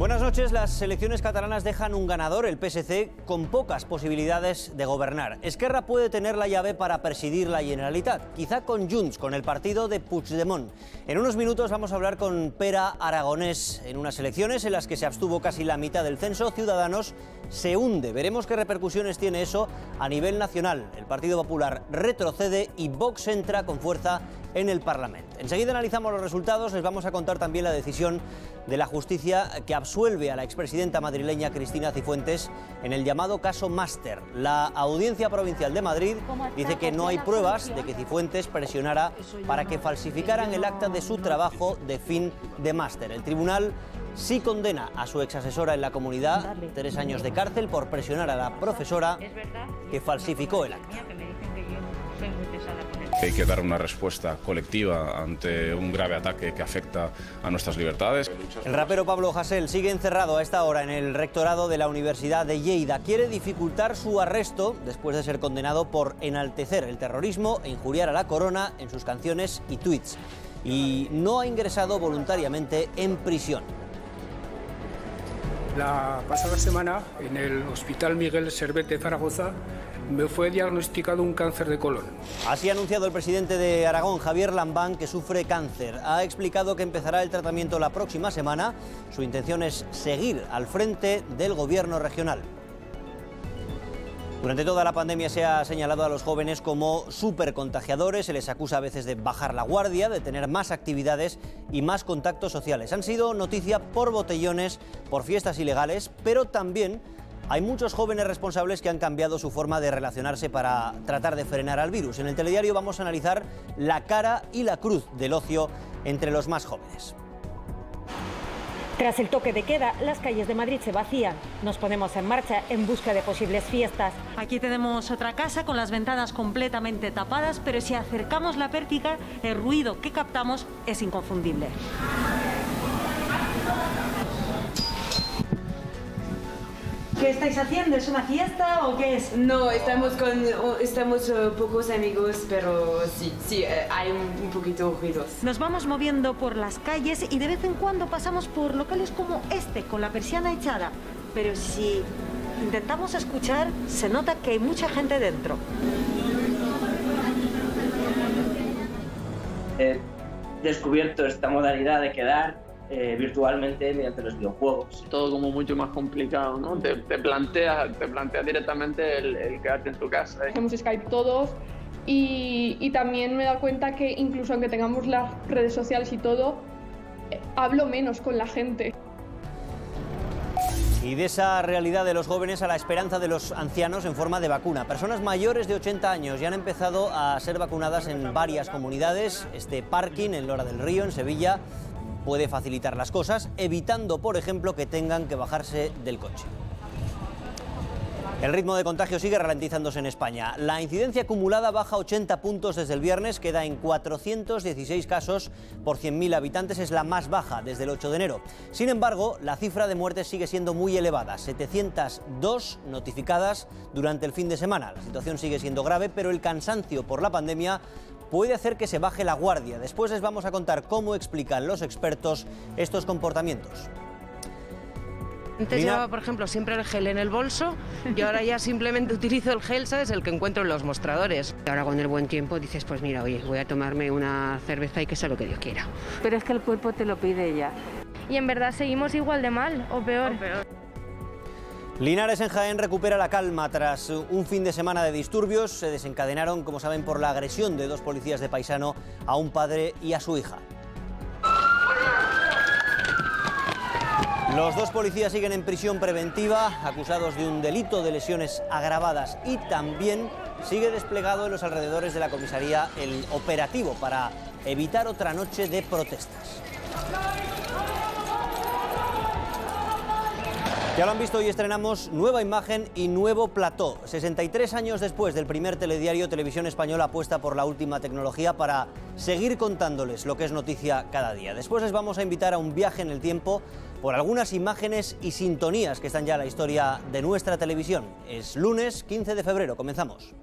Buenas noches. Las elecciones catalanas dejan un ganador, el PSC, con pocas posibilidades de gobernar. Esquerra puede tener la llave para presidir la Generalitat, quizá con Junts, con el partido de Puigdemont. En unos minutos vamos a hablar con Pere Aragonés. En unas elecciones en las que se abstuvo casi la mitad del censo, Ciudadanos se hunde. Veremos qué repercusiones tiene eso a nivel nacional. El Partido Popular retrocede y Vox entra con fuerza en el Parlamento. Enseguida analizamos los resultados. Les vamos a contar también la decisión de la justicia que absuelve a la expresidenta madrileña Cristina Cifuentes en el llamado caso Máster. La Audiencia Provincial de Madrid dice que no hay pruebas de que Cifuentes presionara para que falsificaran el acta de su trabajo de fin de máster. El tribunal sí condena a su exasesora en la comunidad 3 años de cárcel por presionar a la profesora que falsificó el acta. Hay que dar una respuesta colectiva ante un grave ataque que afecta a nuestras libertades. El rapero Pablo Hasél sigue encerrado a esta hora en el rectorado de la Universidad de Lleida. Quiere dificultar su arresto después de ser condenado por enaltecer el terrorismo e injuriar a la corona en sus canciones y tuits. Y no ha ingresado voluntariamente en prisión. La pasada semana, en el Hospital Miguel Servet de Zaragoza, me fue diagnosticado un cáncer de colon. Así ha anunciado el presidente de Aragón, Javier Lambán, que sufre cáncer. Ha explicado que empezará el tratamiento la próxima semana. Su intención es seguir al frente del gobierno regional. Durante toda la pandemia se ha señalado a los jóvenes como supercontagiadores. Se les acusa a veces de bajar la guardia, de tener más actividades y más contactos sociales. Han sido noticia por botellones, por fiestas ilegales, pero también hay muchos jóvenes responsables que han cambiado su forma de relacionarse para tratar de frenar al virus. En el telediario vamos a analizar la cara y la cruz del ocio entre los más jóvenes. Tras el toque de queda, las calles de Madrid se vacían. Nos ponemos en marcha en busca de posibles fiestas. Aquí tenemos otra casa con las ventanas completamente tapadas, pero si acercamos la pértiga, el ruido que captamos es inconfundible. ¿Qué estáis haciendo? ¿Es una fiesta o qué es? No, estamos pocos amigos, pero sí, hay un poquito ruidos. Nos vamos moviendo por las calles y de vez en cuando pasamos por locales como este, con la persiana echada. Pero si intentamos escuchar, se nota que hay mucha gente dentro. He descubierto esta modalidad de quedar virtualmente mediante los videojuegos. Todo como mucho más complicado, ¿no? Te planteas directamente el quedarte en tu casa. Hacemos Skype todos y también me he dado cuenta que incluso aunque tengamos las redes sociales y todo, hablo menos con la gente. Y de esa realidad de los jóvenes a la esperanza de los ancianos en forma de vacuna. Personas mayores de 80 años ya han empezado a ser vacunadas en varias comunidades. Este parking en Lora del Río, en Sevilla, puede facilitar las cosas, evitando, por ejemplo, que tengan que bajarse del coche. El ritmo de contagio sigue ralentizándose en España. La incidencia acumulada baja 80 puntos desde el viernes, queda en 416 casos por 100.000 habitantes, es la más baja desde el 8 de enero. Sin embargo, la cifra de muertes sigue siendo muy elevada, 702 notificadas durante el fin de semana. La situación sigue siendo grave, pero el cansancio por la pandemia puede hacer que se baje la guardia. Después les vamos a contar cómo explican los expertos estos comportamientos. Antes llevaba, por ejemplo, siempre el gel en el bolso y ahora ya simplemente utilizo el gel, ¿sabes? El que encuentro en los mostradores. Ahora con el buen tiempo dices, pues mira, oye, voy a tomarme una cerveza y que sea lo que Dios quiera. Pero es que el cuerpo te lo pide ya. Y en verdad seguimos igual de mal o peor. Linares en Jaén recupera la calma tras un fin de semana de disturbios. Se desencadenaron, como saben, por la agresión de 2 policías de Paisano a un padre y a su hija. Los 2 policías siguen en prisión preventiva, acusados de un delito de lesiones agravadas, y también sigue desplegado en los alrededores de la comisaría el operativo para evitar otra noche de protestas. Ya lo han visto, hoy estrenamos nueva imagen y nuevo plató. 63 años después del primer telediario, Televisión Española apuesta por la última tecnología para seguir contándoles lo que es noticia cada día. Después les vamos a invitar a un viaje en el tiempo por algunas imágenes y sintonías que están ya en la historia de nuestra televisión. Es lunes 15 de febrero, comenzamos.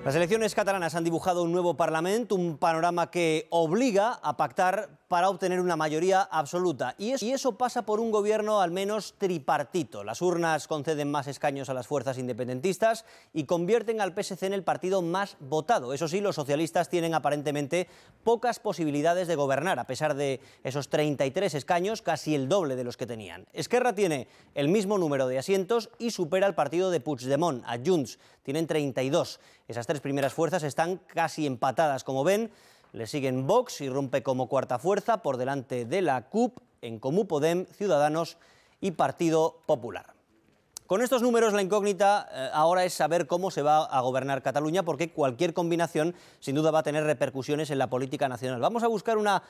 Las elecciones catalanas han dibujado un nuevo Parlamento, un panorama que obliga a pactar para obtener una mayoría absoluta. Y eso pasa por un gobierno al menos tripartito. Las urnas conceden más escaños a las fuerzas independentistas y convierten al PSC en el partido más votado. Eso sí, los socialistas tienen aparentemente pocas posibilidades de gobernar, a pesar de esos 33 escaños, casi el doble de los que tenían. Esquerra tiene el mismo número de asientos y supera al partido de Puigdemont, a Junts. Tienen 32. Esas tres primeras fuerzas están casi empatadas, como ven. Le siguen Vox, irrumpe como cuarta fuerza por delante de la CUP, En Comú Podem, Ciudadanos y Partido Popular. Con estos números, la incógnita ahora es saber cómo se va a gobernar Cataluña, porque cualquier combinación sin duda va a tener repercusiones en la política nacional. Vamos a buscar una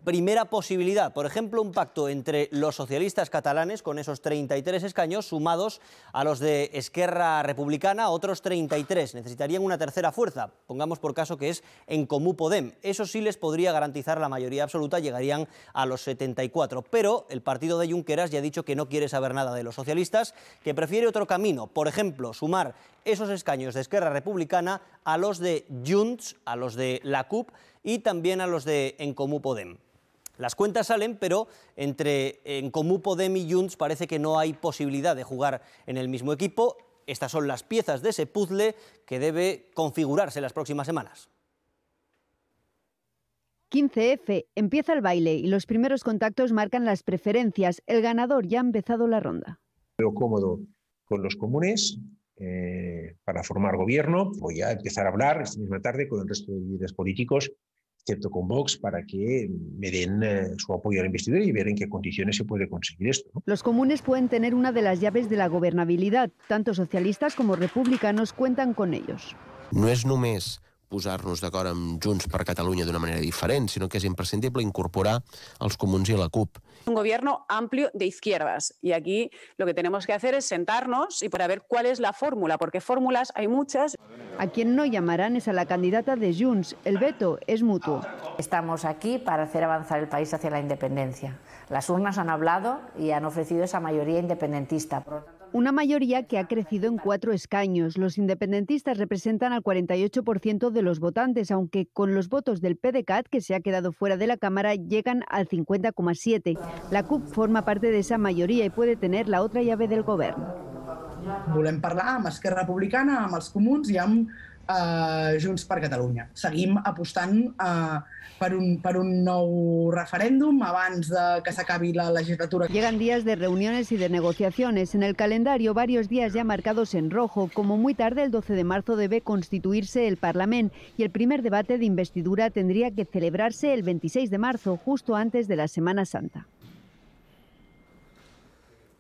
primera posibilidad, por ejemplo, un pacto entre los socialistas catalanes, con esos 33 escaños, sumados a los de Esquerra Republicana, otros 33. Necesitarían una tercera fuerza, pongamos por caso que es En Comú Podem. Eso sí les podría garantizar la mayoría absoluta, llegarían a los 74. Pero el partido de Junqueras ya ha dicho que no quiere saber nada de los socialistas, que prefiere otro camino, por ejemplo, sumar esos escaños de Esquerra Republicana a los de Junts, a los de la CUP y también a los de En Comú Podem. Las cuentas salen, pero entre En Comú Podem y Junts parece que no hay posibilidad de jugar en el mismo equipo. Estas son las piezas de ese puzzle que debe configurarse en las próximas semanas. 15F, empieza el baile y los primeros contactos marcan las preferencias. El ganador ya ha empezado la ronda. Veo cómodo con los comunes para formar gobierno. Voy a empezar a hablar esta misma tarde con el resto de líderes políticos, excepto con Vox, para que me den su apoyo a la investidura y ver en qué condiciones se puede conseguir esto, ¿no? Los comunes pueden tener una de las llaves de la gobernabilidad. Tanto socialistas como republicanos cuentan con ellos. No és només posar-nos d'acord amb Junts per Catalunya d'una manera diferent, sinó que és imprescindible incorporar els comuns i la CUP. Un gobierno amplio de izquierdas y aquí lo que tenemos que hacer es sentarnos y para ver cuál es la fórmula, porque fórmulas hay muchas. A quien no llamarán es a la candidata de Junts. El veto es mutuo. Estamos aquí para hacer avanzar el país hacia la independencia. Las urnas han hablado y han ofrecido esa mayoría independentista. Una mayoría que ha crecido en 4 escaños. Los independentistas representan al 48% de los votantes, aunque con los votos del PDeCAT, que se ha quedado fuera de la Cámara, llegan al 50,7%. La CUP forma parte de esa mayoría y puede tener la otra llave del gobierno. Volem parlar amb Esquerra Republicana, amb els Comuns i amb Junts per Catalunya. Seguim apostant per un nou referèndum abans de que s'acabi la legislatura. Llegan días de reuniones y de negociaciones. En el calendario, varios días ya marcados en rojo. Como muy tarde, el 12 de marzo debe constituirse el Parlamento y el primer debate de investidura tendría que celebrarse el 26 de marzo, justo antes de la Semana Santa.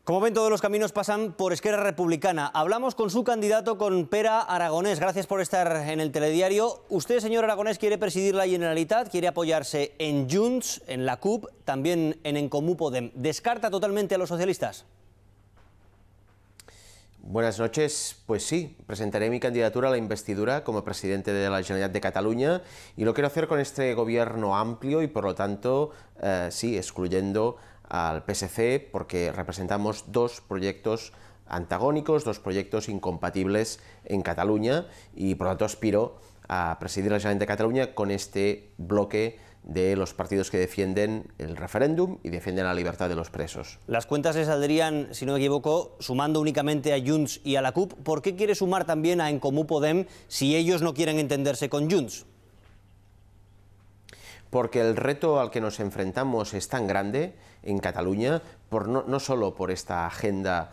Como ven, todos los caminos pasan por Esquerra Republicana. Hablamos con su candidato, con Pere Aragonès. Gracias por estar en el telediario. Usted, señor Aragonès, quiere presidir la Generalitat, quiere apoyarse en Junts, en la CUP, también en Comú Podem. ¿Descarta totalmente a los socialistas? Buenas noches. Pues sí, presentaré mi candidatura a la investidura como presidente de la Generalitat de Cataluña y lo quiero hacer con este gobierno amplio y, por lo tanto, sí, excluyendo al PSC, porque representamos dos proyectos antagónicos, dos proyectos incompatibles en Cataluña y por lo tanto aspiro a presidir la Generalitat de Cataluña con este bloque de los partidos que defienden el referéndum y defienden la libertad de los presos. Las cuentas le saldrían, si no me equivoco, sumando únicamente a Junts y a la CUP. ¿Por qué quiere sumar también a En Comú Podem si ellos no quieren entenderse con Junts? Porque el reto al que nos enfrentamos es tan grande en Cataluña, no solo por esta agenda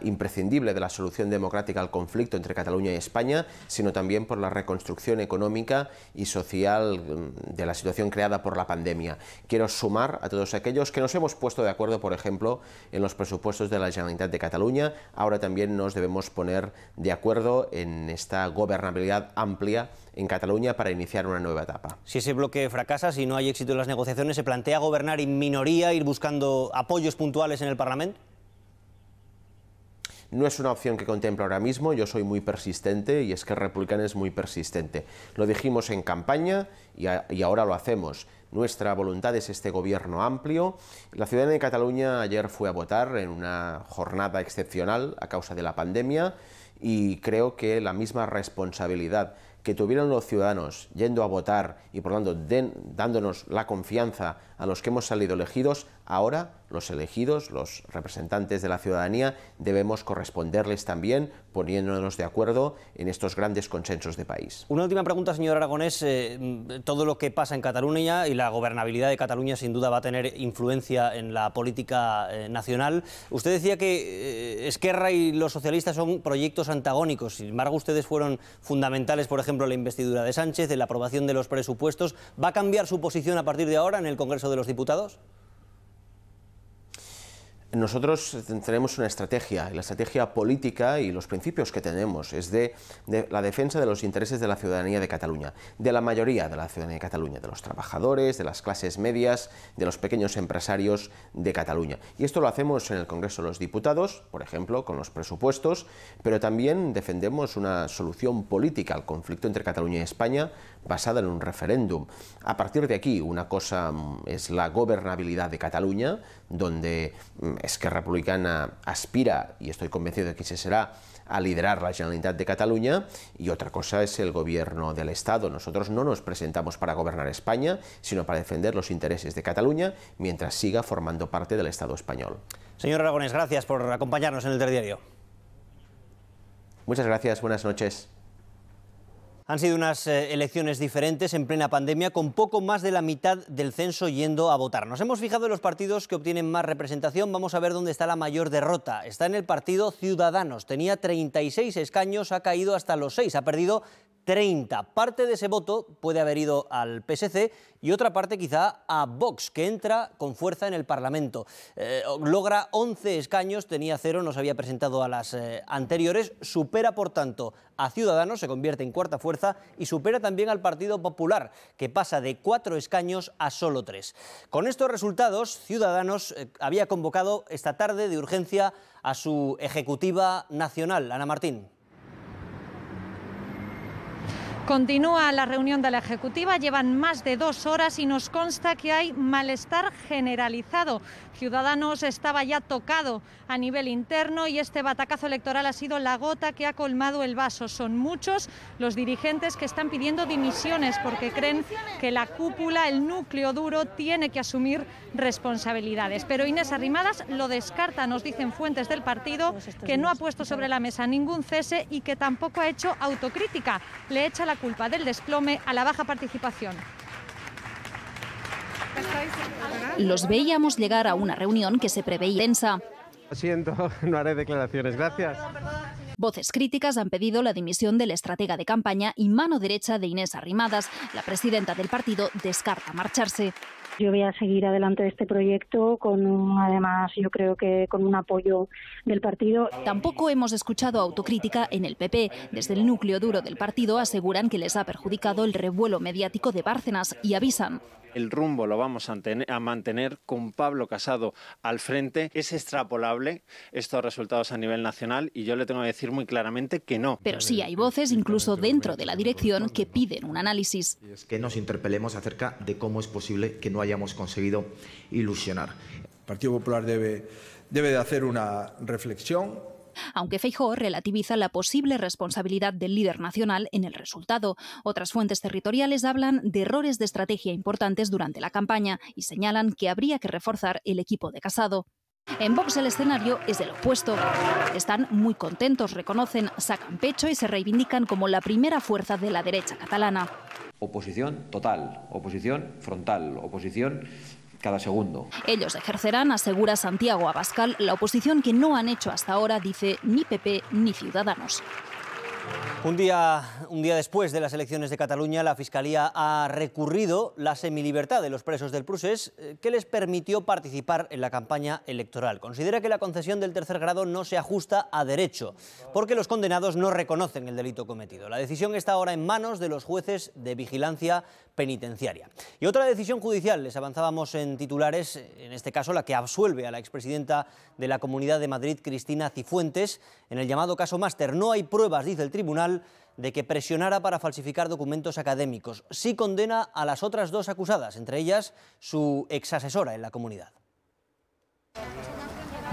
imprescindible de la solución democrática al conflicto entre Cataluña y España, sino también por la reconstrucción económica y social de la situación creada por la pandemia. Quiero sumar a todos aquellos que nos hemos puesto de acuerdo, por ejemplo, en los presupuestos de la Generalitat de Cataluña. Ahora también nos debemos poner de acuerdo en esta gobernabilidad amplia en Cataluña para iniciar una nueva etapa. Si ese bloque fracasa, si no hay éxito en las negociaciones, ¿se plantea gobernar en minoría, ir buscando apoyos puntuales en el Parlamento? No es una opción que contemplo ahora mismo. Yo soy muy persistente y Esquerra Republicana es muy persistente. Lo dijimos en campaña y ahora lo hacemos. Nuestra voluntad es este gobierno amplio. La ciudadanía de Cataluña ayer fue a votar en una jornada excepcional a causa de la pandemia y creo que la misma responsabilidad que tuvieron los ciudadanos yendo a votar y por lo tanto dándonos la confianza a los que hemos salido elegidos, ahora los elegidos, los representantes de la ciudadanía, debemos corresponderles también poniéndonos de acuerdo en estos grandes consensos de país. Una última pregunta, señor Aragonés. Todo lo que pasa en Cataluña y la gobernabilidad de Cataluña sin duda va a tener influencia en la política nacional. Usted decía que Esquerra y los socialistas son proyectos antagónicos. Sin embargo, ustedes fueron fundamentales, por ejemplo, en la investidura de Sánchez, en la aprobación de los presupuestos. ¿Va a cambiar su posición a partir de ahora en el Congreso de los Diputados? Nosotros tenemos una estrategia, y la estrategia política y los principios que tenemos es de la defensa de los intereses de la ciudadanía de Cataluña, de la mayoría de la ciudadanía de Cataluña, de los trabajadores, de las clases medias, de los pequeños empresarios de Cataluña. Y esto lo hacemos en el Congreso de los Diputados, por ejemplo, con los presupuestos, pero también defendemos una solución política al conflicto entre Cataluña y España basada en un referéndum. A partir de aquí, una cosa es la gobernabilidad de Cataluña, donde Esquerra Republicana aspira, y estoy convencido de que se será, a liderar la Generalitat de Cataluña, y otra cosa es el gobierno del Estado. Nosotros no nos presentamos para gobernar España, sino para defender los intereses de Cataluña mientras siga formando parte del Estado español. Señor Aragonés, gracias por acompañarnos en el Telediario. Muchas gracias, buenas noches. Han sido unas elecciones diferentes en plena pandemia, con poco más de la mitad del censo yendo a votar. Nos hemos fijado en los partidos que obtienen más representación. Vamos a ver dónde está la mayor derrota. Está en el partido Ciudadanos. Tenía 36 escaños, ha caído hasta los 6, ha perdido 30. Parte de ese voto puede haber ido al PSC y otra parte quizá a Vox, que entra con fuerza en el Parlamento. Logra 11 escaños, tenía 0, no se había presentado a las anteriores, supera por tanto a Ciudadanos, se convierte en cuarta fuerza y supera también al Partido Popular, que pasa de 4 escaños a solo 3. Con estos resultados, Ciudadanos había convocado esta tarde de urgencia a su ejecutiva nacional. Ana Martín. Continúa la reunión de la Ejecutiva, llevan más de 2 horas y nos consta que hay malestar generalizado. Ciudadanos estaba ya tocado a nivel interno y este batacazo electoral ha sido la gota que ha colmado el vaso. Son muchos los dirigentes que están pidiendo dimisiones porque creen que la cúpula, el núcleo duro, tiene que asumir responsabilidades. Pero Inés Arrimadas lo descarta, nos dicen fuentes del partido, que no ha puesto sobre la mesa ningún cese y que tampoco ha hecho autocrítica. Le echa la culpa del desplome a la baja participación. Los veíamos llegar a una reunión que se preveía tensa. Lo siento, no haré declaraciones, gracias. Voces críticas han pedido la dimisión del estratega de campaña y mano derecha de Inés Arrimadas. La presidenta del partido descarta marcharse. Yo voy a seguir adelante este proyecto además yo creo que con un apoyo del partido. Tampoco hemos escuchado autocrítica en el PP. Desde el núcleo duro del partido aseguran que les ha perjudicado el revuelo mediático de Bárcenas y avisan. El rumbo lo vamos a mantener con Pablo Casado al frente. Es extrapolable estos resultados a nivel nacional y yo le tengo que decir muy claramente que no. Pero sí hay voces, incluso dentro de la dirección, que piden un análisis. Es que nos interpelemos acerca de cómo es posible que no hayamos conseguido ilusionar. El Partido Popular debe de hacer una reflexión. Aunque Feijóo relativiza la posible responsabilidad del líder nacional en el resultado. Otras fuentes territoriales hablan de errores de estrategia importantes durante la campaña y señalan que habría que reforzar el equipo de Casado. En Vox el escenario es el opuesto. Están muy contentos, reconocen, sacan pecho y se reivindican como la primera fuerza de la derecha catalana. Oposición total, oposición frontal, oposición cada segundo. Ellos ejercerán, asegura Santiago Abascal, la oposición que no han hecho hasta ahora, dice, ni PP ni Ciudadanos. Un día después de las elecciones de Cataluña, la Fiscalía ha recurrido la semilibertad de los presos del Procés, que les permitió participar en la campaña electoral. Considera que la concesión del tercer grado no se ajusta a derecho, porque los condenados no reconocen el delito cometido. La decisión está ahora en manos de los jueces de vigilancia penitenciaria. Y otra decisión judicial, les avanzábamos en titulares, en este caso la que absuelve a la expresidenta de la Comunidad de Madrid, Cristina Cifuentes, en el llamado caso Máster. No hay pruebas, dice el tribunal, de que presionara para falsificar documentos académicos. Sí condena a las otras 2 acusadas, entre ellas su exasesora en la comunidad.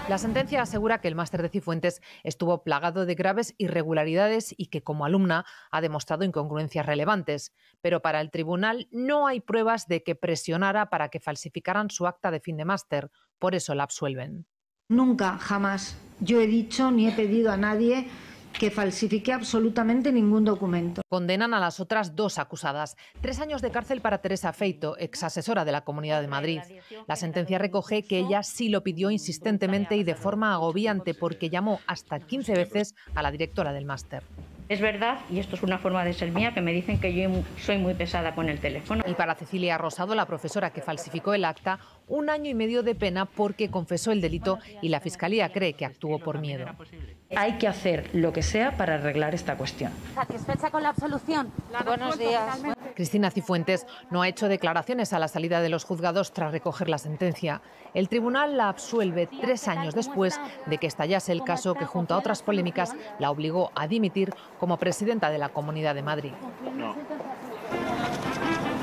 La sentencia asegura que el máster de Cifuentes estuvo plagado de graves irregularidades y que como alumna ha demostrado incongruencias relevantes. Pero para el tribunal no hay pruebas de que presionara para que falsificaran su acta de fin de máster. Por eso la absuelven. Nunca, jamás, yo he dicho ni he pedido a nadie que falsifique absolutamente ningún documento. Condenan a las otras 2 acusadas. 3 años de cárcel para Teresa Feito, exasesora de la Comunidad de Madrid. La sentencia recoge que ella sí lo pidió insistentemente y de forma agobiante porque llamó hasta 15 veces a la directora del máster. Es verdad, y esto es una forma de ser mía, que me dicen que yo soy muy pesada con el teléfono. Y para Cecilia Rosado, la profesora que falsificó el acta, 1 año y medio de pena porque confesó el delito y la Fiscalía cree que actuó por miedo. Hay que hacer lo que sea para arreglar esta cuestión. ¿Satisfecha con la absolución? Buenos días. Cristina Cifuentes no ha hecho declaraciones a la salida de los juzgados tras recoger la sentencia. El tribunal la absuelve 3 años después de que estallase el caso que, junto a otras polémicas, la obligó a dimitir como presidenta de la Comunidad de Madrid.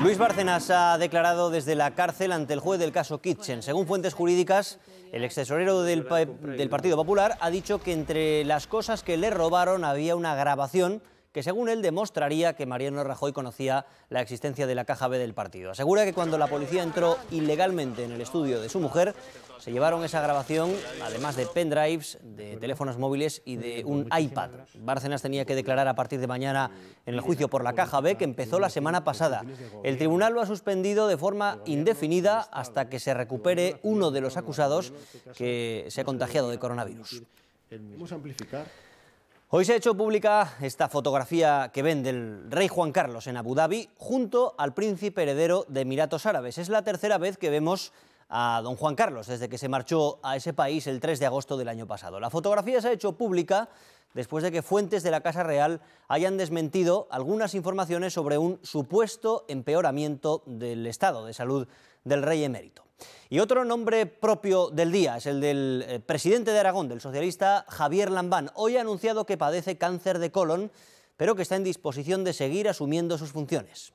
Luis Bárcenas ha declarado desde la cárcel ante el juez del caso Kitchen. Según fuentes jurídicas, el extesorero del Partido Popular ha dicho que entre las cosas que le robaron había una grabación que, según él, demostraría que Mariano Rajoy conocía la existencia de la caja B del partido. Asegura que cuando la policía entró ilegalmente en el estudio de su mujer, se llevaron esa grabación, además de pendrives, de teléfonos móviles y de un iPad. Bárcenas tenía que declarar a partir de mañana en el juicio por la caja B, que empezó la semana pasada. El tribunal lo ha suspendido de forma indefinida hasta que se recupere uno de los acusados que se ha contagiado de coronavirus. Vamos a amplificar. Hoy se ha hecho pública esta fotografía que ven del rey Juan Carlos en Abu Dhabi junto al príncipe heredero de Emiratos Árabes. Es la tercera vez que vemos a don Juan Carlos desde que se marchó a ese país el 3 de agosto del año pasado. La fotografía se ha hecho pública después de que fuentes de la Casa Real hayan desmentido algunas informaciones sobre un supuesto empeoramiento del estado de salud del rey emérito. Y otro nombre propio del día es el del presidente de Aragón, del socialista Javier Lambán. Hoy ha anunciado que padece cáncer de colon, pero que está en disposición de seguir asumiendo sus funciones.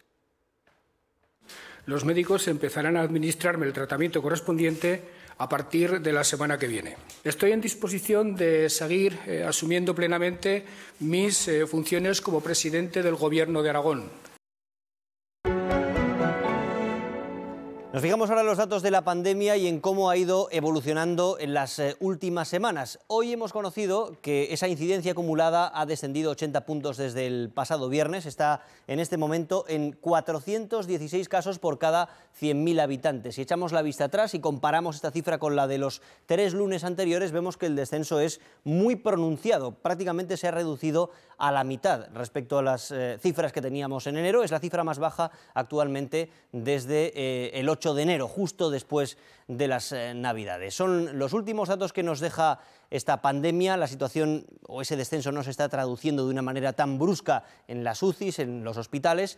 Los médicos empezarán a administrarme el tratamiento correspondiente a partir de la semana que viene. Estoy en disposición de seguir asumiendo plenamente mis funciones como presidente del Gobierno de Aragón. Nos fijamos ahora en los datos de la pandemia y en cómo ha ido evolucionando en las últimas semanas. Hoy hemos conocido que esa incidencia acumulada ha descendido 80 puntos desde el pasado viernes. Está en este momento en 416 casos por cada 100.000 habitantes. Si echamos la vista atrás y comparamos esta cifra con la de los 3 lunes anteriores, vemos que el descenso es muy pronunciado. Prácticamente se ha reducido a la mitad respecto a las cifras que teníamos en enero. Es la cifra más baja actualmente desde el 8 de enero, justo después de las Navidades. Son los últimos datos que nos deja esta pandemia. La situación o ese descenso no se está traduciendo de una manera tan brusca en las UCIs, en los hospitales.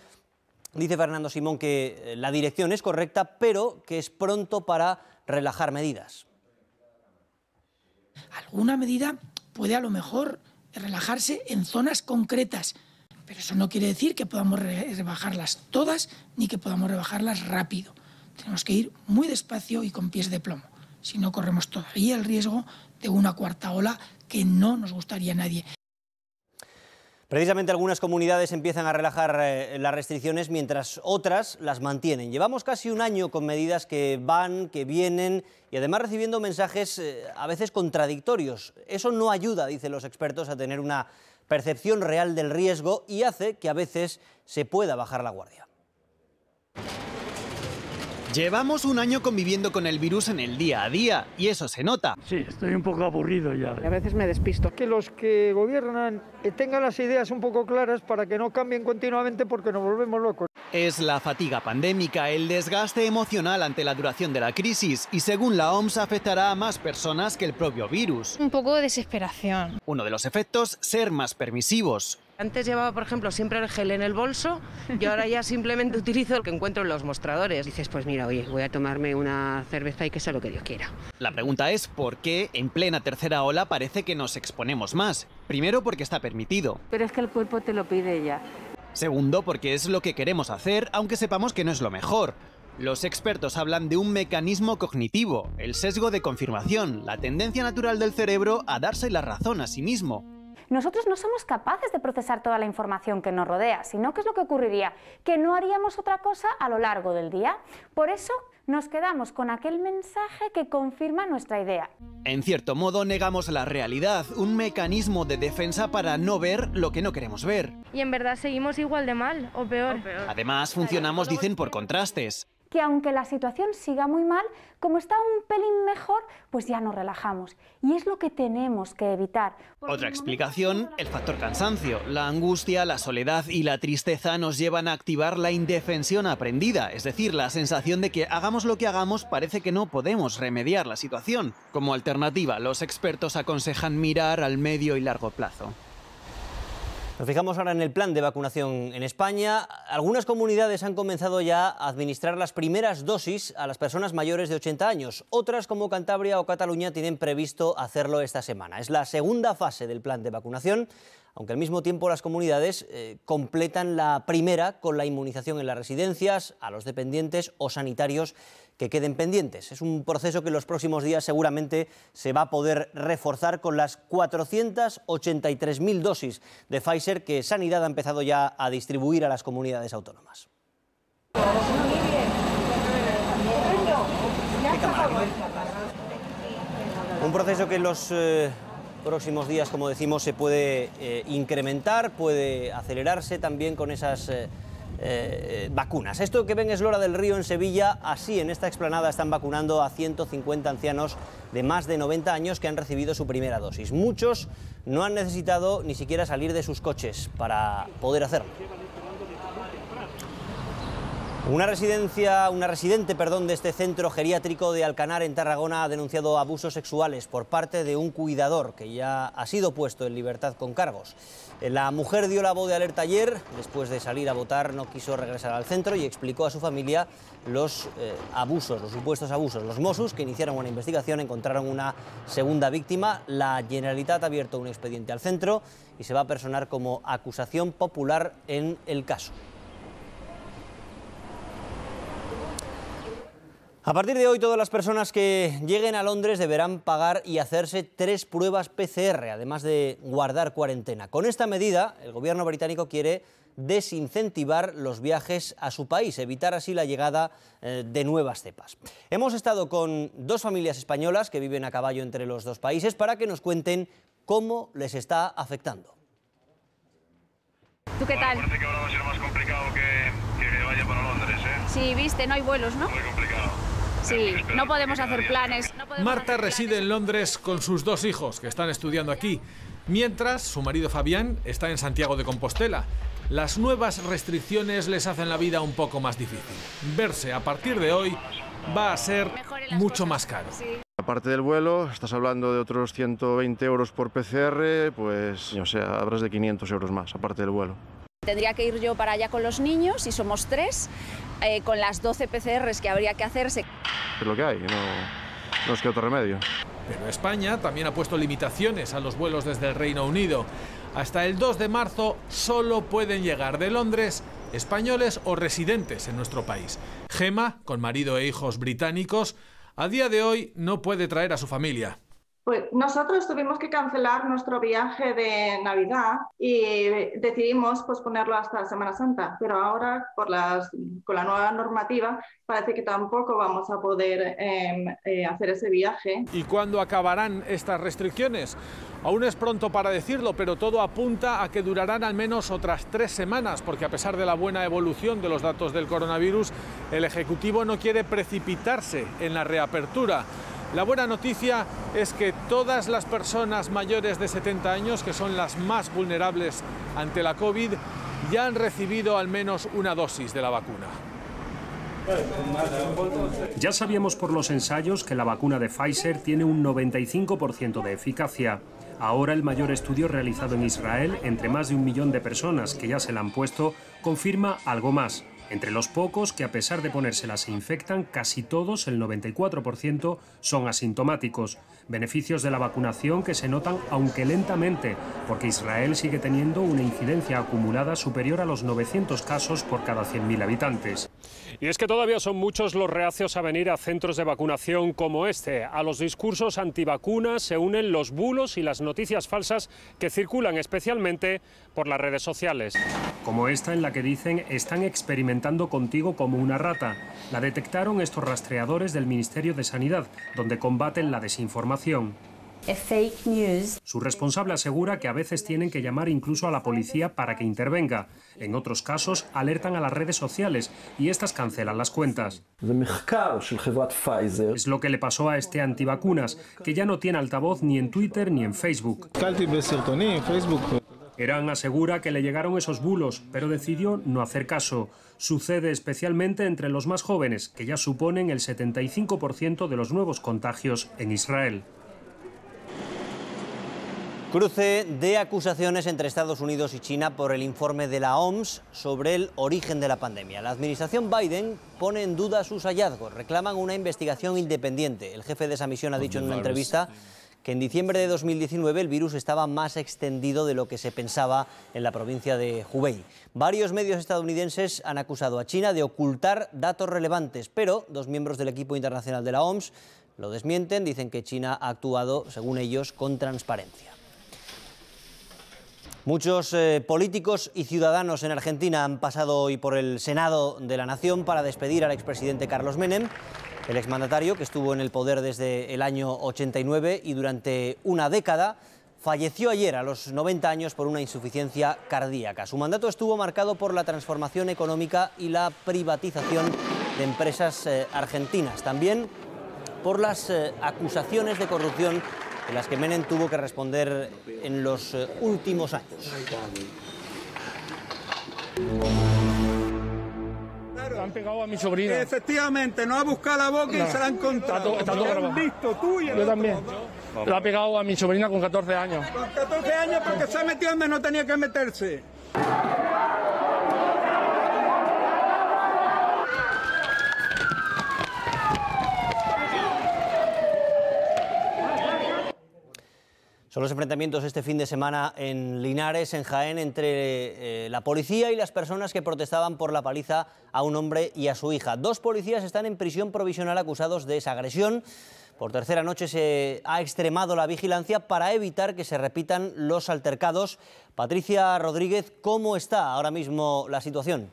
Dice Fernando Simón que la dirección es correcta, pero que es pronto para relajar medidas. Alguna medida puede a lo mejor relajarse en zonas concretas, pero eso no quiere decir que podamos rebajarlas todas ni que podamos rebajarlas rápido. Tenemos que ir muy despacio y con pies de plomo, si no corremos todavía el riesgo de una cuarta ola que no nos gustaría a nadie. Precisamente algunas comunidades empiezan a relajar las restricciones mientras otras las mantienen. Llevamos casi un año con medidas que van, que vienen y además recibiendo mensajes a veces contradictorios. Eso no ayuda, dicen los expertos, a tener una percepción real del riesgo y hace que a veces se pueda bajar la guardia. Llevamos un año conviviendo con el virus en el día a día y eso se nota. Sí, estoy un poco aburrido ya. A veces me despisto. Que los que gobiernan tengan las ideas un poco claras para que no cambien continuamente porque nos volvemos locos. Es la fatiga pandémica, el desgaste emocional ante la duración de la crisis y según la OMS afectará a más personas que el propio virus. Un poco de desesperación. Uno de los efectos, ser más permisivos. Antes llevaba, por ejemplo, siempre el gel en el bolso y ahora ya simplemente utilizo el que encuentro en los mostradores. Dices, pues mira, oye, voy a tomarme una cerveza y que sea lo que Dios quiera. La pregunta es ¿por qué en plena tercera ola parece que nos exponemos más? Primero, porque está permitido. Pero es que el cuerpo te lo pide ya. Segundo, porque es lo que queremos hacer, aunque sepamos que no es lo mejor. Los expertos hablan de un mecanismo cognitivo, el sesgo de confirmación, la tendencia natural del cerebro a darse la razón a sí mismo. Nosotros no somos capaces de procesar toda la información que nos rodea, sino ¿qué es lo que ocurriría? Que no haríamos otra cosa a lo largo del día. Por eso nos quedamos con aquel mensaje que confirma nuestra idea. En cierto modo negamos la realidad, un mecanismo de defensa para no ver lo que no queremos ver. Y en verdad seguimos igual de mal, o peor. Además, funcionamos, dicen, por contrastes. Que aunque la situación siga muy mal, como está un pelín mejor, pues ya nos relajamos. Y es lo que tenemos que evitar. Otra explicación, el factor cansancio. La angustia, la soledad y la tristeza nos llevan a activar la indefensión aprendida, es decir, la sensación de que hagamos lo que hagamos parece que no podemos remediar la situación. Como alternativa, los expertos aconsejan mirar al medio y largo plazo. Nos fijamos ahora en el plan de vacunación en España. Algunas comunidades han comenzado ya a administrar las primeras dosis a las personas mayores de 80 años. Otras, como Cantabria o Cataluña, tienen previsto hacerlo esta semana. Es la segunda fase del plan de vacunación, aunque al mismo tiempo las comunidades completan la primera con la inmunización en las residencias, a los dependientes o sanitarios que queden pendientes. Es un proceso que en los próximos días seguramente se va a poder reforzar con las 483.000 dosis de Pfizer que Sanidad ha empezado ya a distribuir a las comunidades autónomas. Un proceso que en los próximos días, como decimos, se puede incrementar, puede acelerarse también con esas vacunas. Esto que ven es Lora del Río en Sevilla. Así, en esta explanada están vacunando a 150 ancianos de más de 90 años que han recibido su primera dosis. Muchos no han necesitado ni siquiera salir de sus coches para poder hacerlo. Una residente de este centro geriátrico de Alcanar, en Tarragona, ha denunciado abusos sexuales por parte de un cuidador que ya ha sido puesto en libertad con cargos. La mujer dio la voz de alerta ayer. Después de salir a votar, no quiso regresar al centro y explicó a su familia los supuestos abusos. Los Mossos, que iniciaron una investigación, encontraron una segunda víctima. La Generalitat ha abierto un expediente al centro y se va a personar como acusación popular en el caso. A partir de hoy, todas las personas que lleguen a Londres deberán pagar y hacerse 3 pruebas PCR, además de guardar cuarentena. Con esta medida, el gobierno británico quiere desincentivar los viajes a su país, evitar así la llegada de nuevas cepas. Hemos estado con 2 familias españolas que viven a caballo entre los 2 países para que nos cuenten cómo les está afectando. ¿Tú qué tal? Parece que ahora va a ser más complicado que vaya para Londres, ¿eh? Sí, viste, no hay vuelos, ¿no? Muy complicado. Sí, no podemos hacer planes. Marta reside en Londres con sus 2 hijos que están estudiando aquí, mientras su marido Fabián está en Santiago de Compostela. Las nuevas restricciones les hacen la vida un poco más difícil. Verse a partir de hoy va a ser mucho más caro. Aparte del vuelo, estás hablando de otros 120 euros por PCR, pues, o sea, habrás de 500 euros más, aparte del vuelo. Tendría que ir yo para allá con los niños, y somos 3, con las 12 PCRs que habría que hacerse. Es lo que hay, no es que otro remedio. Pero España también ha puesto limitaciones a los vuelos desde el Reino Unido. Hasta el 2 de marzo solo pueden llegar de Londres españoles o residentes en nuestro país. Gema, con marido e hijos británicos, a día de hoy no puede traer a su familia. Pues nosotros tuvimos que cancelar nuestro viaje de Navidad y decidimos posponerlo hasta la Semana Santa, pero ahora con la nueva normativa parece que tampoco vamos a poder hacer ese viaje. ¿Y cuándo acabarán estas restricciones? Aún es pronto para decirlo, pero todo apunta a que durarán al menos otras 3 semanas, porque a pesar de la buena evolución de los datos del coronavirus, el Ejecutivo no quiere precipitarse en la reapertura. La buena noticia es que todas las personas mayores de 70 años, que son las más vulnerables ante la COVID, ya han recibido al menos una dosis de la vacuna. Ya sabíamos por los ensayos que la vacuna de Pfizer tiene un 95% de eficacia. Ahora el mayor estudio realizado en Israel, entre más de 1 millón de personas que ya se la han puesto, confirma algo más, Entre los pocos que a pesar de ponérselas se infectan, casi todos, el 94%, son asintomáticos. Beneficios de la vacunación que se notan aunque lentamente, porque Israel sigue teniendo una incidencia acumulada superior a los 900 casos por cada 100.000 habitantes. Y es que todavía son muchos los reacios a venir a centros de vacunación como este. A los discursos antivacunas se unen los bulos y las noticias falsas que circulan especialmente por las redes sociales. Como esta en la que dicen están experimentando contigo como una rata. La detectaron estos rastreadores del Ministerio de Sanidad, donde combaten la desinformación. Fake news. Su responsable asegura que a veces tienen que llamar incluso a la policía para que intervenga. En otros casos alertan a las redes sociales y estas cancelan las cuentas. Es lo que le pasó a este antivacunas, que ya no tiene altavoz ni en Twitter ni en Facebook. Eran asegura que le llegaron esos bulos, pero decidió no hacer caso. Sucede especialmente entre los más jóvenes, que ya suponen el 75% de los nuevos contagios en Israel. Cruce de acusaciones entre Estados Unidos y China por el informe de la OMS sobre el origen de la pandemia. La administración Biden pone en duda sus hallazgos, reclaman una investigación independiente. El jefe de esa misión ha dicho en una entrevista que en diciembre de 2019 el virus estaba más extendido de lo que se pensaba en la provincia de Hubei. Varios medios estadounidenses han acusado a China de ocultar datos relevantes, pero dos miembros del equipo internacional de la OMS lo desmienten, dicen que China ha actuado, según ellos, con transparencia. Muchos políticos y ciudadanos en Argentina han pasado hoy por el Senado de la Nación para despedir al expresidente Carlos Menem. El exmandatario, que estuvo en el poder desde el año 89 y durante una década, falleció ayer a los 90 años por una insuficiencia cardíaca. Su mandato estuvo marcado por la transformación económica y la privatización de empresas argentinas. También por las acusaciones de corrupción de las que Menem tuvo que responder en los últimos años. Le han pegado a mi sobrina. Efectivamente, no ha buscado la boca y se la han encontrado. Está todo grabado. Visto tú y yo también. Le ha pegado a mi sobrina con 14 años. Con 14 años porque se ha metido donde no tenía que meterse. Son los enfrentamientos este fin de semana en Linares, en Jaén, entre la policía y las personas que protestaban por la paliza a un hombre y a su hija. Dos policías están en prisión provisional acusados de esa agresión. Por tercera noche se ha extremado la vigilancia para evitar que se repitan los altercados. Patricia Rodríguez, ¿cómo está ahora mismo la situación?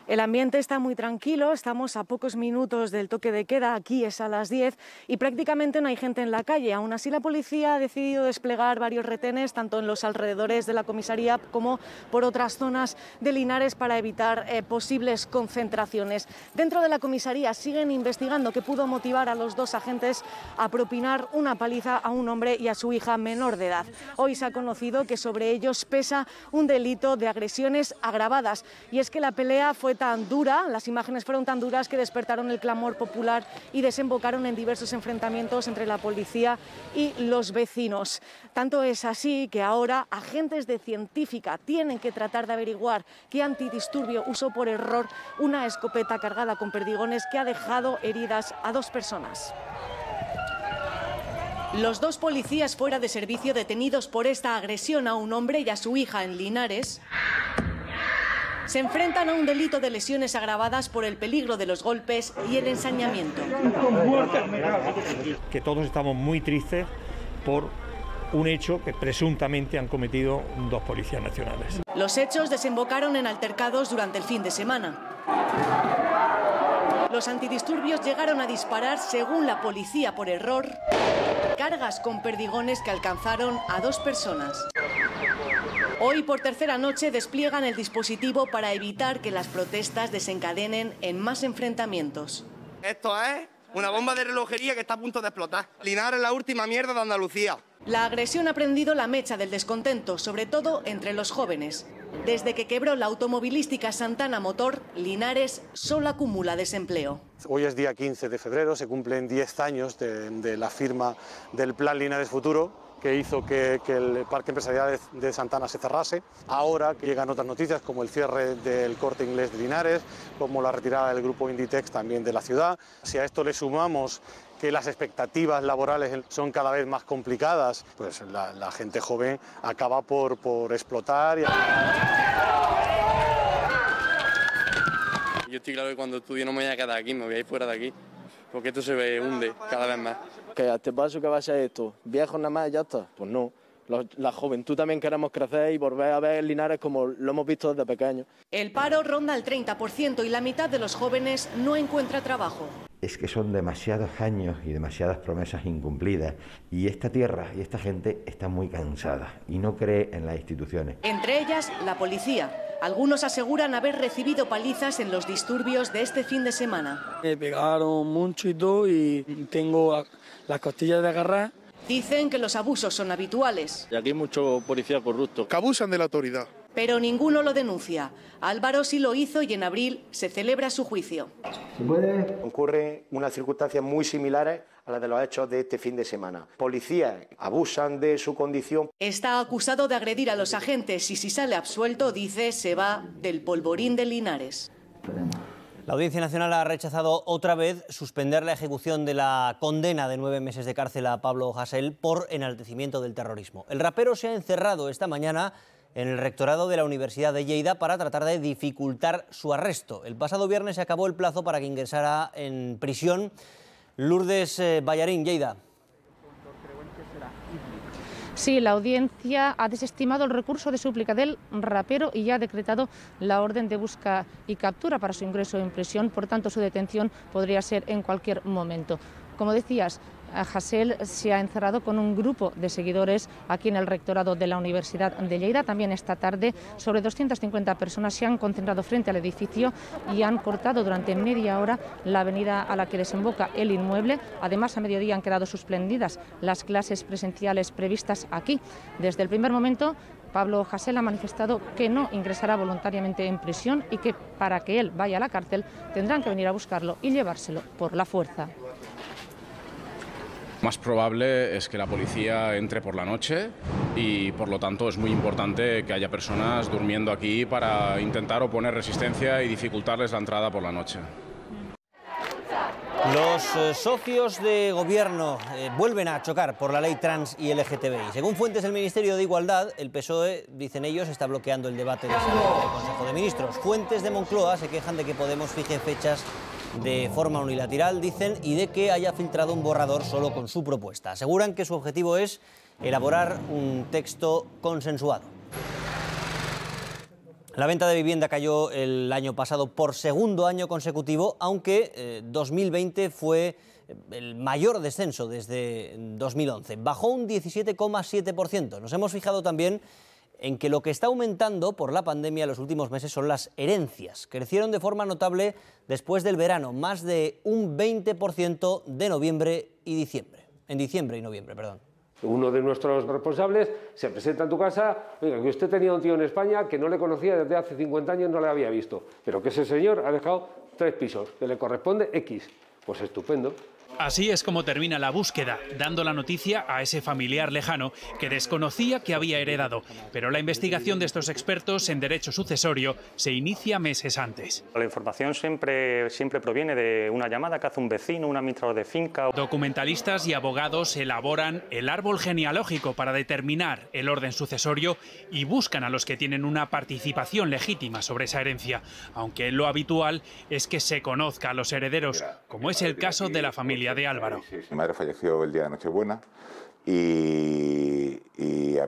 El ambiente está muy tranquilo, estamos a pocos minutos del toque de queda, aquí es a las 10 y prácticamente no hay gente en la calle. Aún así la policía ha decidido desplegar varios retenes, tanto en los alrededores de la comisaría como por otras zonas de Linares para evitar posibles concentraciones. Dentro de la comisaría siguen investigando qué pudo motivar a los dos agentes a propinar una paliza a un hombre y a su hija menor de edad. Hoy se ha conocido que sobre ellos pesa un delito de agresiones agravadas y es que la pelea fue tan dura, las imágenes fueron tan duras que despertaron el clamor popular y desembocaron en diversos enfrentamientos entre la policía y los vecinos. Tanto es así que ahora agentes de Científica tienen que tratar de averiguar qué antidisturbio usó por error una escopeta cargada con perdigones que ha dejado heridas a dos personas. Los dos policías fuera de servicio detenidos por esta agresión a un hombre y a su hija en Linares se enfrentan a un delito de lesiones agravadas por el peligro de los golpes y el ensañamiento. Que todos estamos muy tristes por un hecho que presuntamente han cometido dos policías nacionales. Los hechos desembocaron en altercados durante el fin de semana. Los antidisturbios llegaron a disparar, según la policía por error, cargas con perdigones que alcanzaron a dos personas. Hoy, por tercera noche, despliegan el dispositivo para evitar que las protestas desencadenen en más enfrentamientos. Esto es una bomba de relojería que está a punto de explotar. Linares es la última mierda de Andalucía. La agresión ha prendido la mecha del descontento, sobre todo entre los jóvenes. Desde que quebró la automovilística Santana Motor, Linares solo acumula desempleo. Hoy es día 15 de febrero, se cumplen 10 años de la firma del Plan Linares Futuro, que hizo que el parque empresarial de Santana se cerrase. Ahora que llegan otras noticias como el cierre del Corte Inglés de Linares, como la retirada del grupo Inditex también de la ciudad. Si a esto le sumamos que las expectativas laborales son cada vez más complicadas, pues la gente joven acaba por explotar. Yo estoy claro que cuando estudie no me voy a quedar aquí, me voy a ir fuera de aquí, porque esto se hunde cada vez más. Que a este paso que va a ser esto, viejos nada más y ya está, pues no. La juventud también queremos crecer y volver a ver Linares como lo hemos visto desde pequeños. El paro ronda el 30% y la mitad de los jóvenes no encuentra trabajo. Es que son demasiados años y demasiadas promesas incumplidas y esta tierra y esta gente está muy cansada y no cree en las instituciones. Entre ellas, la policía. Algunos aseguran haber recibido palizas en los disturbios de este fin de semana. Me pegaron mucho y todo y tengo las costillas de agarrar. Dicen que los abusos son habituales. Y aquí hay muchos policías corruptos que abusan de la autoridad. Pero ninguno lo denuncia. Álvaro sí lo hizo y en abril se celebra su juicio. Ocurren unas circunstancias muy similares a las de los hechos de este fin de semana. Policías abusan de su condición. Está acusado de agredir a los agentes y si sale absuelto, dice, se va del polvorín de Linares. La Audiencia Nacional ha rechazado otra vez suspender la ejecución de la condena de 9 meses de cárcel a Pablo Hasél por enaltecimiento del terrorismo. El rapero se ha encerrado esta mañana en el rectorado de la Universidad de Lleida para tratar de dificultar su arresto. El pasado viernes se acabó el plazo para que ingresara en prisión. Lourdes Ballarín, Lleida. Sí, la audiencia ha desestimado el recurso de súplica del rapero y ya ha decretado la orden de busca y captura para su ingreso en prisión. Por tanto, su detención podría ser en cualquier momento. Como decías, Hasél se ha encerrado con un grupo de seguidores aquí en el rectorado de la Universidad de Lleida. También esta tarde sobre 250 personas se han concentrado frente al edificio y han cortado durante media hora la avenida a la que desemboca el inmueble. Además, a mediodía han quedado suspendidas las clases presenciales previstas aquí. Desde el primer momento, Pablo Hasél ha manifestado que no ingresará voluntariamente en prisión y que para que él vaya a la cárcel tendrán que venir a buscarlo y llevárselo por la fuerza. Más probable es que la policía entre por la noche y por lo tanto es muy importante que haya personas durmiendo aquí para intentar oponer resistencia y dificultarles la entrada por la noche. Los socios de gobierno vuelven a chocar por la ley trans y LGTBI. Según fuentes del Ministerio de Igualdad, el PSOE, dicen ellos, está bloqueando el debate del Consejo de Ministros. Fuentes de Moncloa se quejan de que Podemos fije fechas de forma unilateral, dicen, y de que haya filtrado un borrador solo con su propuesta. Aseguran que su objetivo es elaborar un texto consensuado. La venta de vivienda cayó el año pasado por segundo año consecutivo, aunque 2020 fue el mayor descenso desde 2011. Bajó un 17,7%. Nos hemos fijado también en que lo que está aumentando por la pandemia en los últimos meses son las herencias. Crecieron de forma notable después del verano, más de un 20% de noviembre y diciembre. En diciembre y noviembre, perdón. Uno de nuestros responsables se presenta en tu casa, oiga, que usted tenía un tío en España que no le conocía desde hace 50 años, no le había visto, pero que ese señor ha dejado 3 pisos, que le corresponde X. Pues estupendo. Así es como termina la búsqueda, dando la noticia a ese familiar lejano que desconocía que había heredado. Pero la investigación de estos expertos en derecho sucesorio se inicia meses antes. La información siempre proviene de una llamada que hace un vecino, un administrador de finca. Documentalistas y abogados elaboran el árbol genealógico para determinar el orden sucesorio y buscan a los que tienen una participación legítima sobre esa herencia, aunque lo habitual es que se conozca a los herederos, como es el caso de la familia de Álvaro. Mi madre falleció el día de Nochebuena y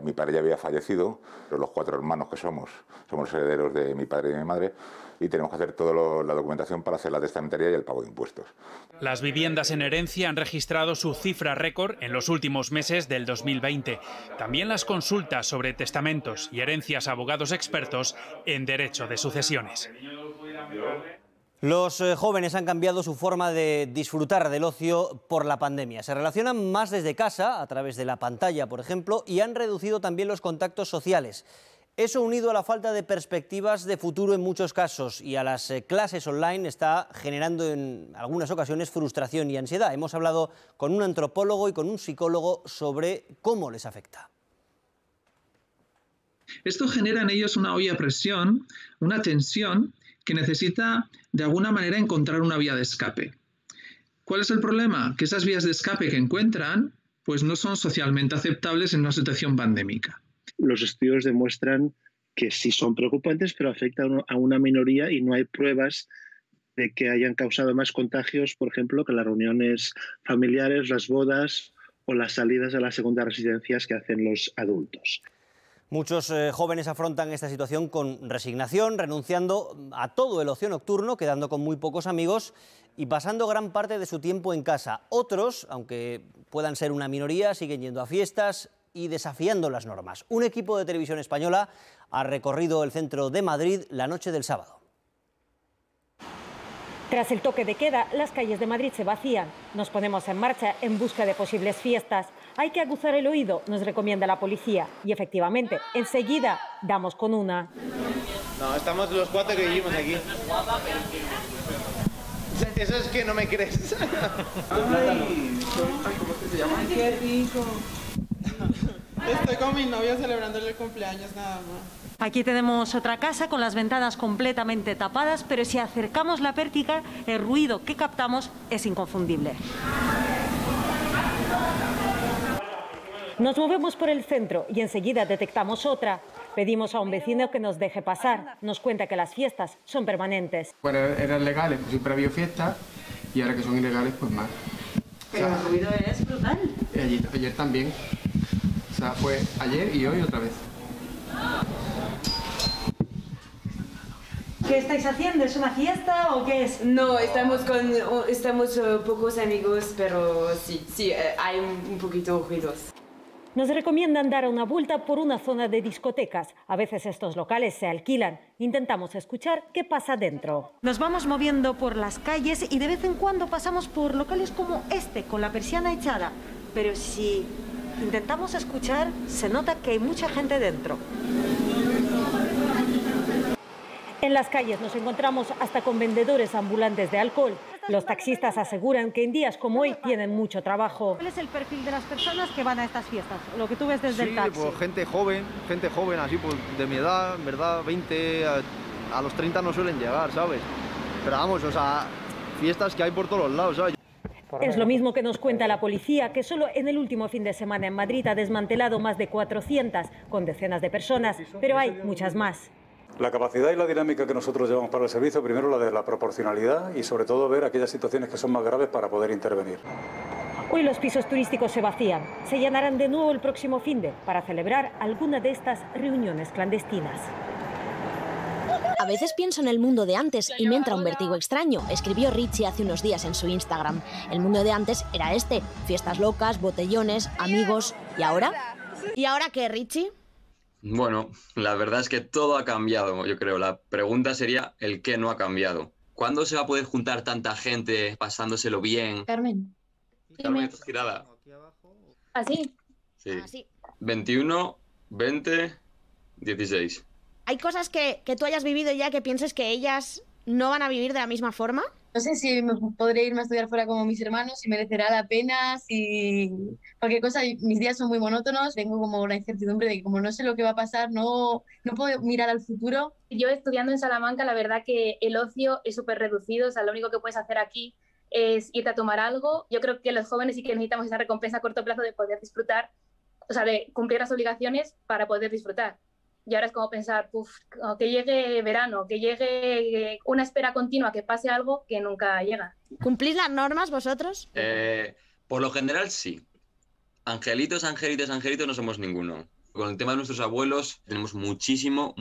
mi padre ya había fallecido, pero los 4 hermanos que somos los herederos de mi padre y de mi madre y tenemos que hacer toda la documentación para hacer la testamentaria y el pago de impuestos. Las viviendas en herencia han registrado su cifra récord en los últimos meses del 2020. También las consultas sobre testamentos y herencias a abogados expertos en derecho de sucesiones. Los jóvenes han cambiado su forma de disfrutar del ocio por la pandemia. Se relacionan más desde casa, a través de la pantalla, por ejemplo, y han reducido también los contactos sociales. Eso, unido a la falta de perspectivas de futuro en muchos casos y a las clases online, está generando en algunas ocasiones frustración y ansiedad. Hemos hablado con un antropólogo y con un psicólogo sobre cómo les afecta. Esto genera en ellos una olla a presión, una tensión que necesita de alguna manera encontrar una vía de escape. ¿Cuál es el problema? Que esas vías de escape que encuentran pues no son socialmente aceptables en una situación pandémica. Los estudios demuestran que sí son preocupantes, pero afectan a una minoría y no hay pruebas de que hayan causado más contagios, por ejemplo, que las reuniones familiares, las bodas o las salidas a las segundas residencias que hacen los adultos. Muchos jóvenes afrontan esta situación con resignación, renunciando a todo el ocio nocturno, quedando con muy pocos amigos y pasando gran parte de su tiempo en casa. Otros, aunque puedan ser una minoría, siguen yendo a fiestas y desafiando las normas. Un equipo de Televisión Española ha recorrido el centro de Madrid la noche del sábado. Tras el toque de queda, las calles de Madrid se vacían. Nos ponemos en marcha en busca de posibles fiestas. Hay que aguzar el oído, nos recomienda la policía. Y efectivamente, enseguida damos con una. No, estamos los 4 que vivimos aquí. Eso es que no me crees. Ay, ¿cómo se llama? Ay, qué rico. Estoy con mi novio celebrándole el cumpleaños nada más. Aquí tenemos otra casa con las ventanas completamente tapadas, pero si acercamos la pértiga, el ruido que captamos es inconfundible. Nos movemos por el centro y enseguida detectamos otra. Pedimos a un vecino que nos deje pasar. Nos cuenta que las fiestas son permanentes. Bueno, eran legales, pues siempre ha habido fiestas y ahora que son ilegales, pues más. Pero el ruido es brutal. Ayer también. O sea, fue ayer y hoy otra vez. ¿Qué estáis haciendo? ¿Es una fiesta o qué es? No, estamos pocos amigos, pero sí, hay un poquito ruidos. Nos recomiendan dar una vuelta por una zona de discotecas. A veces estos locales se alquilan. Intentamos escuchar qué pasa dentro. Nos vamos moviendo por las calles y de vez en cuando pasamos por locales como este, con la persiana echada. Pero si intentamos escuchar, se nota que hay mucha gente dentro. En las calles nos encontramos hasta con vendedores ambulantes de alcohol. Los taxistas aseguran que en días como hoy tienen mucho trabajo. ¿Cuál es el perfil de las personas que van a estas fiestas? Lo que tú ves desde el taxi. Pues gente joven, así pues de mi edad, en verdad, 20, a los 30 no suelen llegar, ¿sabes? Pero vamos, o sea, fiestas que hay por todos los lados, ¿sabes? Es lo mismo que nos cuenta la policía, que solo en el último fin de semana en Madrid ha desmantelado más de 400, con decenas de personas, pero hay muchas más. La capacidad y la dinámica que nosotros llevamos para el servicio, primero la de la proporcionalidad y sobre todo ver aquellas situaciones que son más graves para poder intervenir. Hoy los pisos turísticos se vacían. Se llenarán de nuevo el próximo finde para celebrar alguna de estas reuniones clandestinas. A veces pienso en el mundo de antes y me entra un vértigo extraño, escribió Richie hace unos días en su Instagram. El mundo de antes era este, fiestas locas, botellones, amigos. ¿Y ahora? ¿Y ahora qué, Richie? Bueno, la verdad es que todo ha cambiado, yo creo. La pregunta sería el qué no ha cambiado. ¿Cuándo se va a poder juntar tanta gente pasándoselo bien? Carmen. Carmen, estás girada. ¿Así? Sí. Así. 21, 20, 16. ¿Hay cosas que tú hayas vivido ya que pienses que ellas no van a vivir de la misma forma? No sé si me podré irme a estudiar fuera como mis hermanos, si merecerá la pena, si cualquier cosa. Mis días son muy monótonos, tengo como la incertidumbre de que como no sé lo que va a pasar, no puedo mirar al futuro. Yo estudiando en Salamanca, la verdad que el ocio es súper reducido, o sea, lo único que puedes hacer aquí es irte a tomar algo. Yo creo que los jóvenes sí que necesitamos esa recompensa a corto plazo de poder disfrutar, o sea, de cumplir las obligaciones para poder disfrutar. Y ahora es como pensar, que llegue verano, que llegue una espera continua, que pase algo que nunca llega. ¿Cumplís las normas vosotros? Por lo general sí. Angelitos no somos ninguno. Con el tema de nuestros abuelos tenemos muchísimo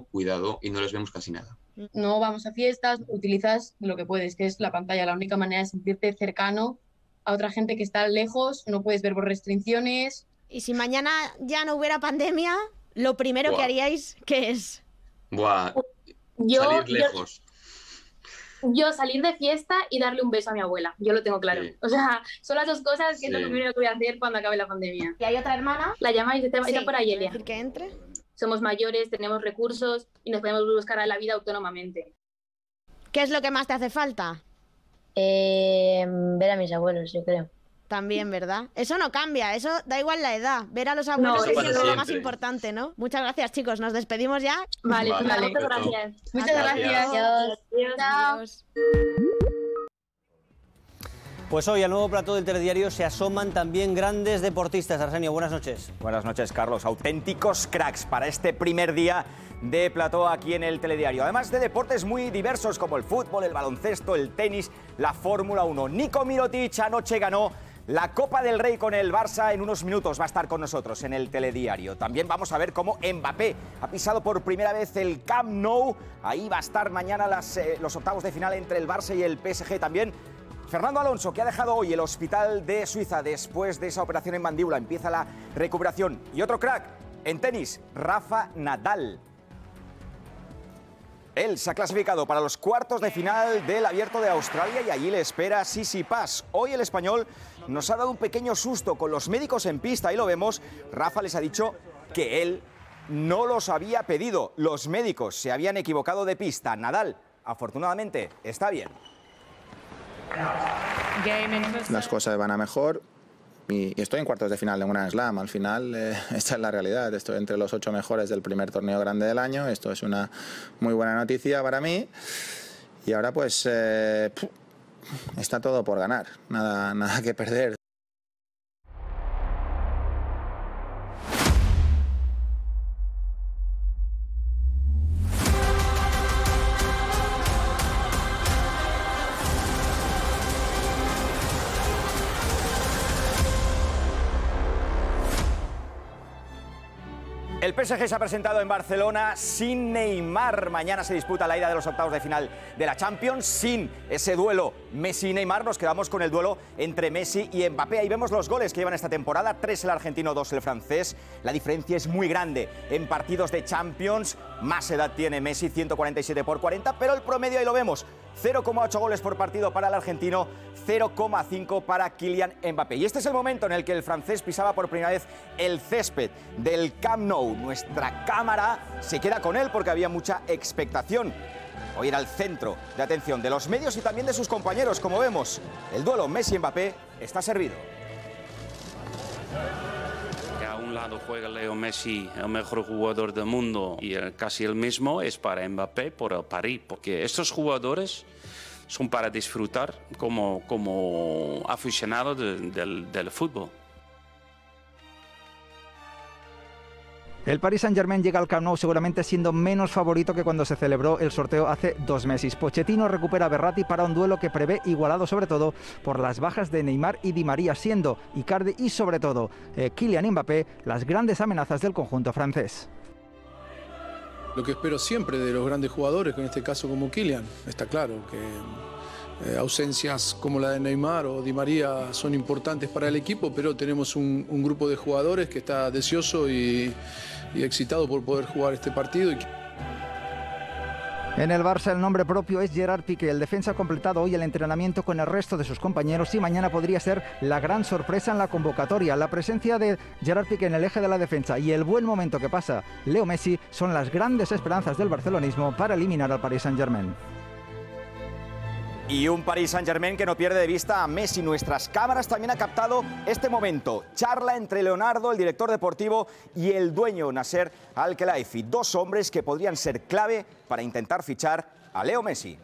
cuidado y no les vemos casi nada. No vamos a fiestas, utilizas lo que puedes, que es la pantalla. La única manera de sentirte cercano a otra gente que está lejos, no puedes ver por restricciones. Y si mañana ya no hubiera pandemia, lo primero que haríais, ¿qué es? Salir lejos. Yo salir de fiesta y darle un beso a mi abuela, yo lo tengo claro. Sí. O sea, son las dos cosas que es lo primero que voy a hacer cuando acabe la pandemia. ¿Y hay otra hermana? La llamáis, está por ahí, Elia. ¿Decir que entre? somos mayores, tenemos recursos y nos podemos buscar a la vida autónomamente. ¿Qué es lo que más te hace falta? Ver a mis abuelos, yo creo. También, ¿verdad? Eso no cambia, eso da igual la edad. Ver a los abuelos es lo más importante, ¿no? Muchas gracias, chicos. Nos despedimos ya. Vale, muchas gracias. Muchas gracias. Adiós. Adiós. Pues hoy al nuevo plató del Telediario se asoman también grandes deportistas. Arsenio, buenas noches. Buenas noches, Carlos. Auténticos cracks para este primer día de plató aquí en el Telediario. Además de deportes muy diversos como el fútbol, el baloncesto, el tenis, la Fórmula 1. Nico Mirotic anoche ganó la Copa del Rey con el Barça. En unos minutos va a estar con nosotros en el Telediario. También vamos a ver cómo Mbappé ha pisado por primera vez el Camp Nou. Ahí va a estar mañana los octavos de final entre el Barça y el PSG. También Fernando Alonso, que ha dejado hoy el hospital de Suiza después de esa operación en mandíbula. Empieza la recuperación. Y otro crack en tenis, Rafa Nadal. Él se ha clasificado para los cuartos de final del Abierto de Australia y allí le espera Tsitsipas. Hoy el español nos ha dado un pequeño susto con los médicos en pista. Ahí lo vemos. Rafa les ha dicho que él no los había pedido. Los médicos se habían equivocado de pista. Nadal, afortunadamente, está bien. Las cosas van a mejor y estoy en cuartos de final de un Grand Slam. Al final, esta es la realidad. Estoy entre los 8 mejores del primer torneo grande del año. Esto es una muy buena noticia para mí. Y ahora pues está todo por ganar. Nada que perder. El PSG se ha presentado en Barcelona sin Neymar. Mañana se disputa la ida de los octavos de final de la Champions. Sin ese duelo Messi-Neymar nos quedamos con el duelo entre Messi y Mbappé. Ahí vemos los goles que llevan esta temporada. 3 el argentino, 2 el francés. La diferencia es muy grande en partidos de Champions. Más edad tiene Messi, 147 por 40, pero el promedio ahí lo vemos. 0,8 goles por partido para el argentino, 0,5 para Kylian Mbappé. Y este es el momento en el que el francés pisaba por primera vez el césped del Camp Nou. Nuestra cámara se queda con él porque había mucha expectación. Hoy era el centro de atención de los medios y también de sus compañeros. Como vemos, el duelo Messi-Mbappé está servido. A un lado juega Leo Messi, el mejor jugador del mundo, y casi el mismo es para Mbappé por el París, porque estos jugadores son para disfrutar como aficionados del fútbol. El Paris Saint-Germain llega al Camp Nou seguramente siendo menos favorito que cuando se celebró el sorteo hace 2 meses. Pochettino recupera a Verratti para un duelo que prevé igualado sobre todo por las bajas de Neymar y Di María, siendo Icardi y sobre todo Kylian Mbappé las grandes amenazas del conjunto francés. Lo que espero siempre de los grandes jugadores, en este caso como Kylian, está claro que ausencias como la de Neymar o Di María son importantes para el equipo, pero tenemos un grupo de jugadores que está deseoso y excitado por poder jugar este partido. En el Barça el nombre propio es Gerard Piqué. El defensa ha completado hoy el entrenamiento con el resto de sus compañeros y mañana podría ser la gran sorpresa en la convocatoria. La presencia de Gerard Piqué en el eje de la defensa y el buen momento que pasa Leo Messi son las grandes esperanzas del barcelonismo para eliminar al Paris Saint-Germain. Y un Paris Saint-Germain que no pierde de vista a Messi. Nuestras cámaras también ha captado este momento. Charla entre Leonardo, el director deportivo, y el dueño, Nasser Al-Khelaifi. 2 hombres que podrían ser clave para intentar fichar a Leo Messi.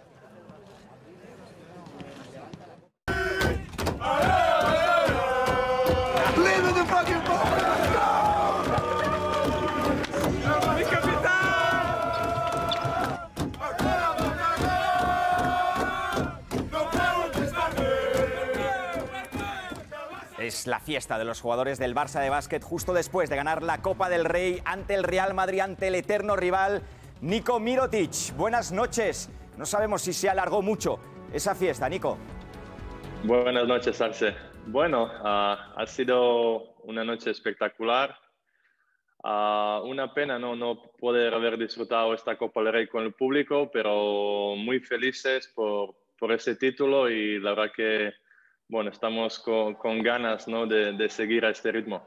Es la fiesta de los jugadores del Barça de básquet justo después de ganar la Copa del Rey ante el Real Madrid, ante el eterno rival Nico Mirotic. Buenas noches. No sabemos si se alargó mucho esa fiesta, Nico. Buenas noches, Arce. Bueno, ha sido una noche espectacular. Una pena no poder haber disfrutado esta Copa del Rey con el público, pero muy felices por ese título y la verdad que bueno, estamos con ganas, ¿no?, de seguir a este ritmo.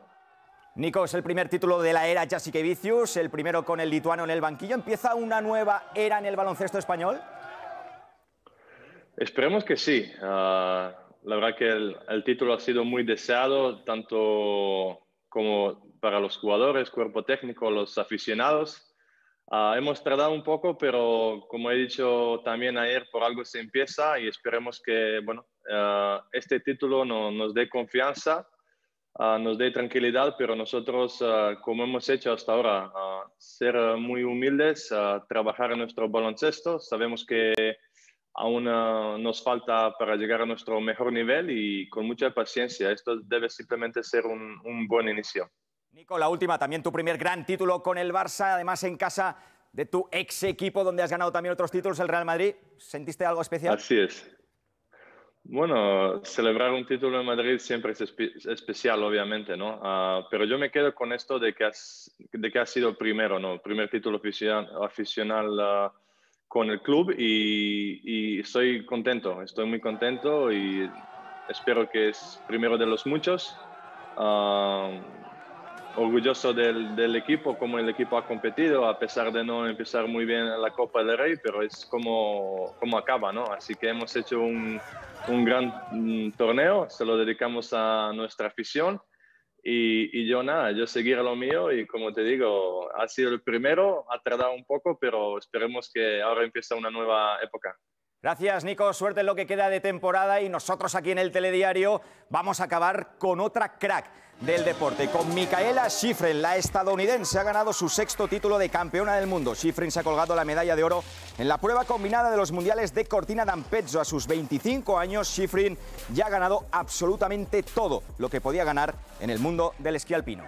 Nico, es el primer título de la era Jasikevičius, el primero con el lituano en el banquillo. ¿Empieza una nueva era en el baloncesto español? Esperemos que sí. La verdad que el título ha sido muy deseado, tanto como para los jugadores, cuerpo técnico, los aficionados. Hemos tardado un poco, pero como he dicho también ayer, por algo se empieza y esperemos que este título nos dé confianza, nos dé tranquilidad, pero nosotros, como hemos hecho hasta ahora, ser muy humildes, trabajar en nuestro baloncesto. Sabemos que aún nos falta para llegar a nuestro mejor nivel y con mucha paciencia. Esto debe simplemente ser un buen inicio. Nico, la última, también tu primer gran título con el Barça, además en casa de tu ex equipo donde has ganado también otros títulos, el Real Madrid. ¿Sentiste algo especial? Así es. Bueno, celebrar un título en Madrid siempre es especial, obviamente, ¿no? Pero yo me quedo con esto de que ha sido primero, ¿no? Primer título aficional con el club y estoy contento, estoy muy contento y espero que es primero de los muchos. Orgulloso del equipo, como el equipo ha competido, a pesar de no empezar muy bien la Copa del Rey, pero es como acaba, ¿no? Así que hemos hecho un gran torneo, se lo dedicamos a nuestra afición y yo seguir a lo mío y como te digo, ha sido el primero, ha tardado un poco, pero esperemos que ahora empiece una nueva época. Gracias, Nico. Suerte en lo que queda de temporada y nosotros aquí en el Telediario vamos a acabar con otra crack del deporte, con Mikaela Shiffrin. La estadounidense ha ganado su 6º título de campeona del mundo. Shiffrin se ha colgado la medalla de oro en la prueba combinada de los mundiales de Cortina d'Ampezzo. A sus 25 años, Shiffrin ya ha ganado absolutamente todo lo que podía ganar en el mundo del esquí alpino.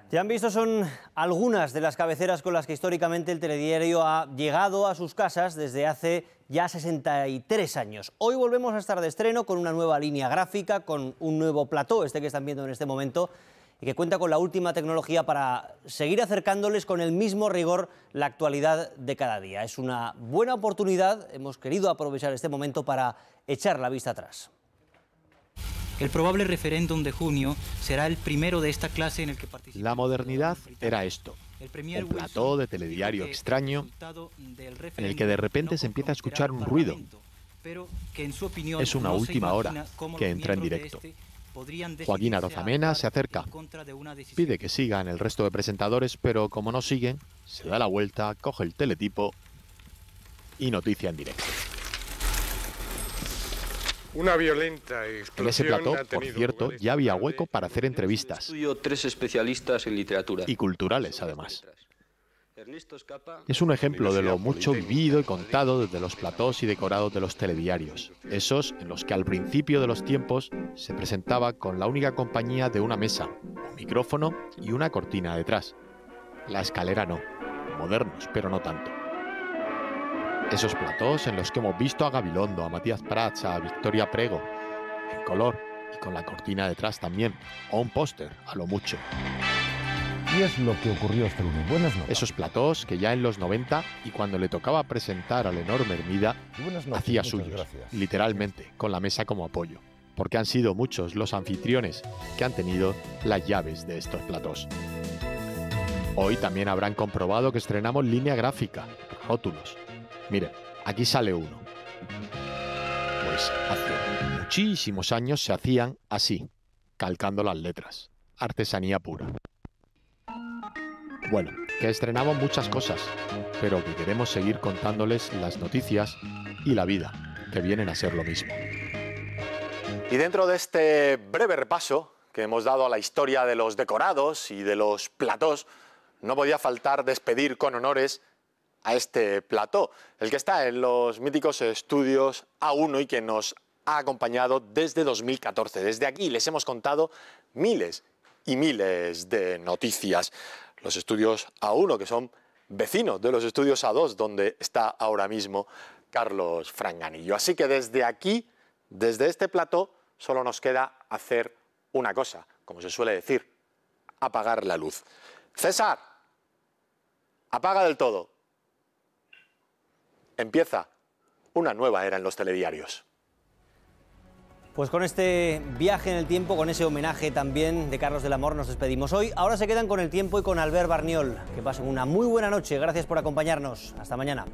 Ya han visto, son algunas de las cabeceras con las que históricamente el Telediario ha llegado a sus casas desde hace ya 63 años. Hoy volvemos a estar de estreno con una nueva línea gráfica, con un nuevo plató, este que están viendo en este momento, y que cuenta con la última tecnología para seguir acercándoles con el mismo rigor la actualidad de cada día. Es una buena oportunidad, hemos querido aprovechar este momento para echar la vista atrás. El probable referéndum de junio será el primero de esta clase en el que participa. La modernidad era esto, un plató de telediario extraño en el que de repente se empieza a escuchar un ruido. Es una última hora que entra en directo. Joaquín Arozamena se acerca, pide que sigan el resto de presentadores, pero como no siguen, se da la vuelta, coge el teletipo y noticia en directo. Una violenta explosión. En ese plató, por cierto, ya había hueco para hacer entrevistas. Tres especialistas en literatura. Y culturales, además. Es un ejemplo de lo mucho vivido y contado desde los platós y decorados de los telediarios. Esos en los que al principio de los tiempos se presentaba con la única compañía de una mesa, un micrófono y una cortina detrás. La escalera no. Modernos, pero no tanto. Esos platós en los que hemos visto a Gabilondo, a Matías Prats, a Victoria Prego, en color y con la cortina detrás también, o un póster, a lo mucho. Y es lo que ocurrió este lunes. Buenas noches. Esos platós que ya en los 90, y cuando le tocaba presentar al enorme Hermida, hacía suyos, literalmente, con la mesa como apoyo, porque han sido muchos los anfitriones que han tenido las llaves de estos platós. Hoy también habrán comprobado que estrenamos línea gráfica, rótulos. Miren, aquí sale uno. Pues hace muchísimos años se hacían así, calcando las letras. Artesanía pura. Bueno, que estrenamos muchas cosas, pero que queremos seguir contándoles las noticias y la vida, que vienen a ser lo mismo. Y dentro de este breve repaso que hemos dado a la historia de los decorados y de los platós, no podía faltar despedir con honores a este plató, el que está en los míticos estudios A1 y que nos ha acompañado desde 2014. Desde aquí les hemos contado miles y miles de noticias. Los estudios A1, que son vecinos de los estudios A2, donde está ahora mismo Carlos Franganillo. Así que desde aquí, desde este plató, solo nos queda hacer una cosa, como se suele decir, apagar la luz. César, apaga del todo. Empieza una nueva era en los telediarios. Pues con este viaje en el tiempo, con ese homenaje también de Carlos del Amor, nos despedimos hoy. Ahora se quedan con el tiempo y con Albert Barniol. Que pasen una muy buena noche. Gracias por acompañarnos. Hasta mañana.